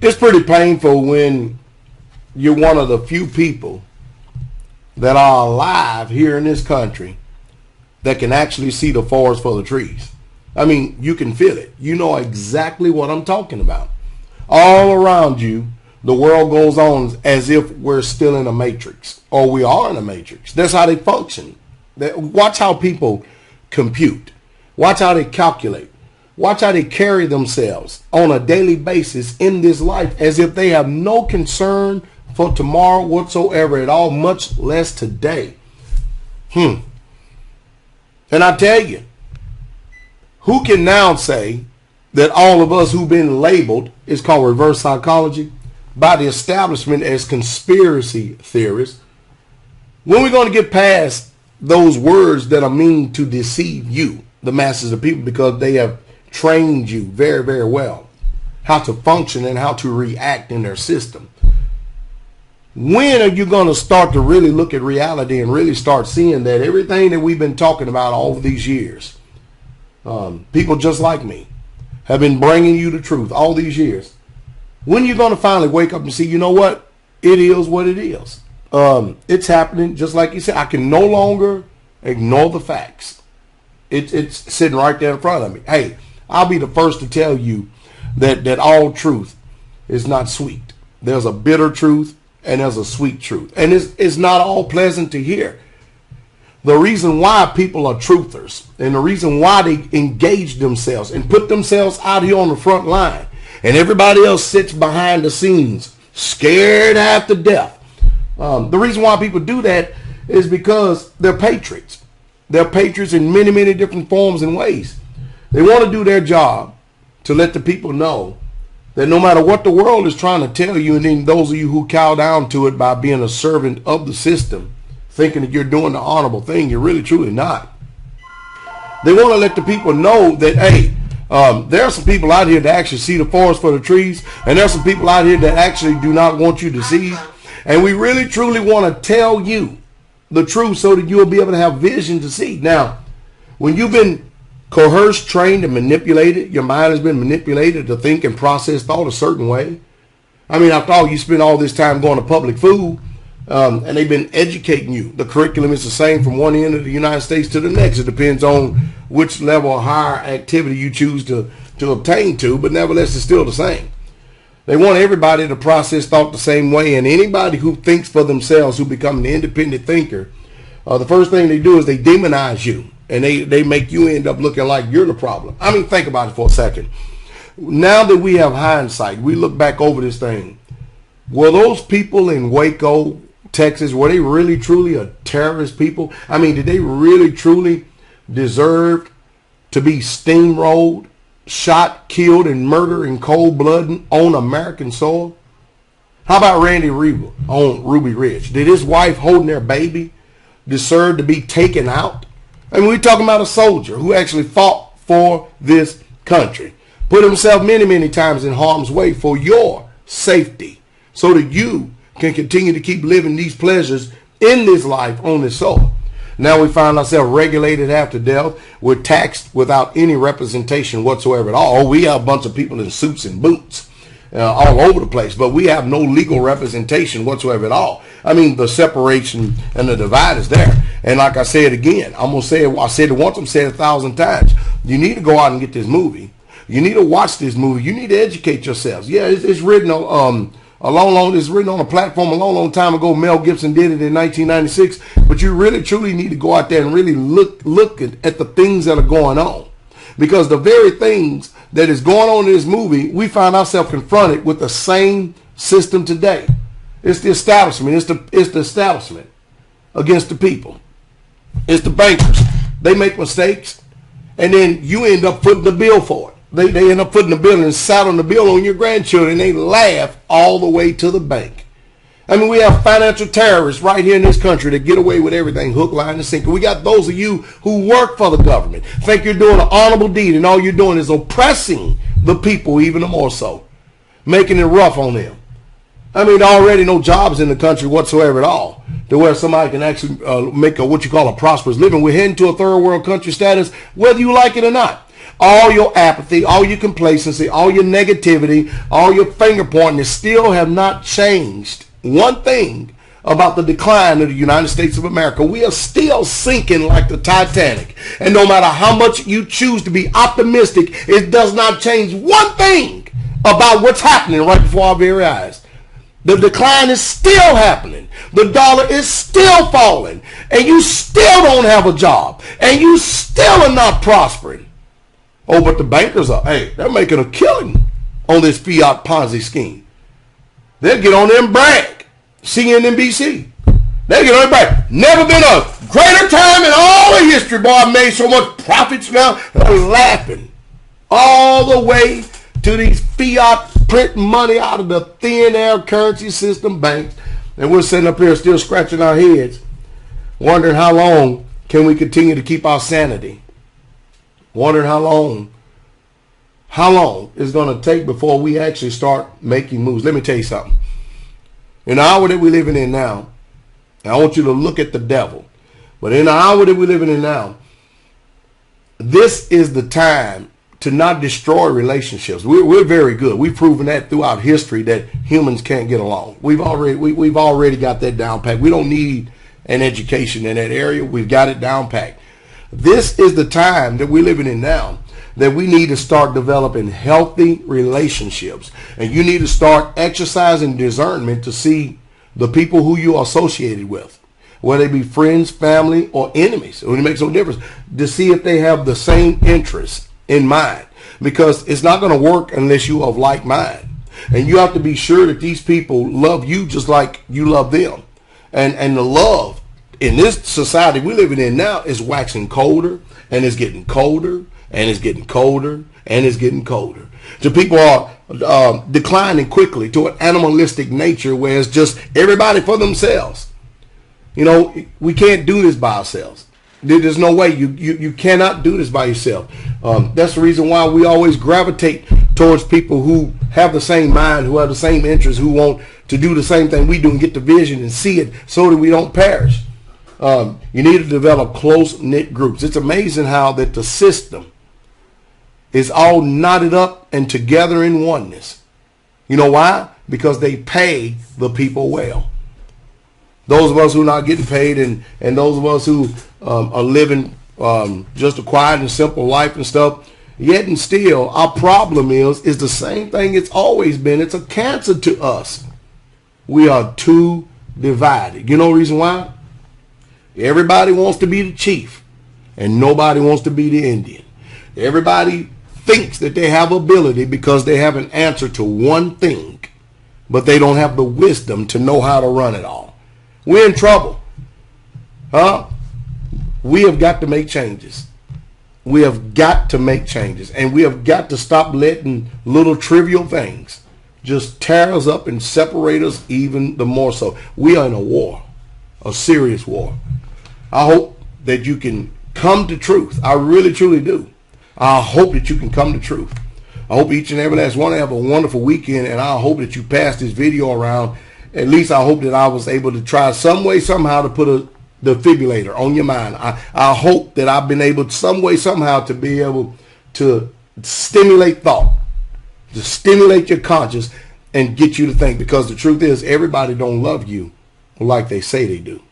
It's pretty painful when you're one of the few people that are alive here in this country that can actually see the forest for the trees. I mean, you can feel it. You know exactly what I'm talking about. All around you, the world goes on as if we're still in a matrix, or we are in a matrix. That's how they function. Watch how people compute. Watch how they calculate. Watch how they carry themselves on a daily basis in this life as if they have no concern for tomorrow whatsoever at all, much less today. And I tell you, who can now say that all of us who've been labeled, is called reverse psychology, by the establishment as conspiracy theorists, when we're going to get past those words that are mean to deceive you, the masses of people, because they have trained you very, very well how to function and how to react in their system? When are you going to start to really look at reality and really start seeing that everything that we've been talking about all of these years, people just like me have been bringing you the truth all these years? When are you going to finally wake up and see, you know what? It is what it is. It's happening just like you said. I can no longer ignore the facts. It's sitting right there in front of me. Hey, I'll be the first to tell you that all truth is not sweet. There's a bitter truth and there's a sweet truth. And it's not all pleasant to hear. The reason why people are truthers and the reason why they engage themselves and put themselves out here on the front line and everybody else sits behind the scenes scared half to death. The reason why people do that is because they're patriots. They're patriots in many, many different forms and ways. They want to do their job to let the people know that no matter what the world is trying to tell you, and then those of you who cow down to it by being a servant of the system, thinking that you're doing the honorable thing, you're really truly not. They want to let the people know that, hey, there are some people out here that actually see the forest for the trees, and there are some people out here that actually do not want you to see. And we really truly want to tell you the truth so that you'll be able to have vision to see. Now, when you've been coerced, trained, and manipulated, your mind has been manipulated to think and process thought a certain way. I mean, after all, you spend all this time going to public food, and they've been educating you. The curriculum is the same from one end of the United States to the next. It depends on which level of higher activity you choose to obtain to, but nevertheless, it's still the same. They want everybody to process thought the same way, and anybody who thinks for themselves, who become an independent thinker, the first thing they do is they demonize you, and they make you end up looking like you're the problem. I mean, think about it for a second. Now that we have hindsight, we look back over this thing. Were those people in Waco, Texas, were they really truly a terrorist people? I mean, did they really truly deserve to be steamrolled, shot, killed, and murdered in cold blood on American soil? How about Randy Reba on Ruby Ridge? Did his wife holding their baby deserve to be taken out? I mean, we're talking about a soldier who actually fought for this country, put himself many, many times in harm's way for your safety so that you can continue to keep living these pleasures in this life on this soil. Now we find ourselves regulated after death. We're taxed without any representation whatsoever at all. We have a bunch of people in suits and boots all over the place, but we have no legal representation whatsoever at all. I mean, the separation and the divide is there. And like I said again, I'm going to say it. I said it once, I'm saying it 1,000 times. You need to go out and get this movie. You need to watch this movie. You need to educate yourselves. Yeah, it's written on it's written on a platform a long time ago. Mel Gibson did it in 1996. But you really truly need to go out there and really look at the things that are going on, because the very things that is going on in this movie, we find ourselves confronted with the same system today. It's the establishment. It's the establishment against the people. It's the bankers. They make mistakes, and then you end up footing the bill for it. They end up putting the bill and saddling the bill on your grandchildren, and they laugh all the way to the bank. I mean, we have financial terrorists right here in this country that get away with everything, hook, line, and sinker. We got those of you who work for the government, think you're doing an honorable deed, and all you're doing is oppressing the people even more so, making it rough on them. I mean, already no jobs in the country whatsoever at all, to where somebody can actually make what you call a prosperous living. We're heading to a third world country status, whether you like it or not. all your apathy, all your complacency, all your negativity, all your finger pointing still have not changed one thing about the decline of the United States of America. We are still sinking like the Titanic. And no matter how much you choose to be optimistic, it does not change one thing about what's happening right before our very eyes. The decline is still happening. The dollar is still falling. And you still don't have a job. And you still are not prospering. Oh, but the bankers are, hey, they're making a killing on this fiat Ponzi scheme. They'll get on there and brag. CNNBC. They'll get on there and brag. Never been a greater time in all of history. Boy, I made so much profits now. They're laughing all the way to these fiat print money out of the thin air currency system banks. And we're sitting up here still scratching our heads, wondering how long can we continue to keep our sanity. Wondering how long it's going to take before we actually start making moves. Let me tell you something. In the hour that we're living in now, and I want you to look at the devil, but in the hour that we're living in now, this is the time to not destroy relationships. We're very good. We've proven that throughout history that humans can't get along. We've already got that down packed. We don't need an education in that area. We've got it down packed. This is the time that we're living in now that we need to start developing healthy relationships. And you need to start exercising discernment to see the people who you are associated with, whether they be friends, family, or enemies. It makes no difference, to see if they have the same interests in mind. Because it's not going to work unless you are of like mind. And you have to be sure that these people love you just like you love them. And the love in this society we're living in now is waxing colder, and it's getting colder, and it's getting colder, and it's getting colder. So people are declining quickly to an animalistic nature where it's just everybody for themselves. You know, we can't do this by ourselves. There's no way. You cannot do this by yourself. That's the reason why we always gravitate towards people who have the same mind, who have the same interests, who want to do the same thing we do and get the vision and see it so that we don't perish. You need to develop close-knit groups. It's amazing how that the system is all knotted up and together in oneness. You know why? Because they pay the people well. Those of us who are not getting paid, and those of us who are living just a quiet and simple life and stuff, yet and still our problem is the same thing it's always been. It's a cancer to us. We are too divided. You know the reason why? Everybody wants to be the chief, and nobody wants to be the Indian. Everybody thinks that they have ability because they have an answer to one thing, but they don't have the wisdom to know how to run it all. We're in trouble. We have got to make changes. We have got to make changes, and we have got to stop letting little trivial things just tear us up and separate us even the more so. We are in a war, a serious war. I hope that you can come to truth. I really, truly do. I hope that you can come to truth. I hope each and every last one have a wonderful weekend, and I hope that you pass this video around. At least I hope that I was able to try some way, somehow to put a defibrillator on your mind. I hope that I've been able some way, somehow to be able to stimulate thought, to stimulate your conscience and get you to think, because the truth is everybody don't love you like they say they do.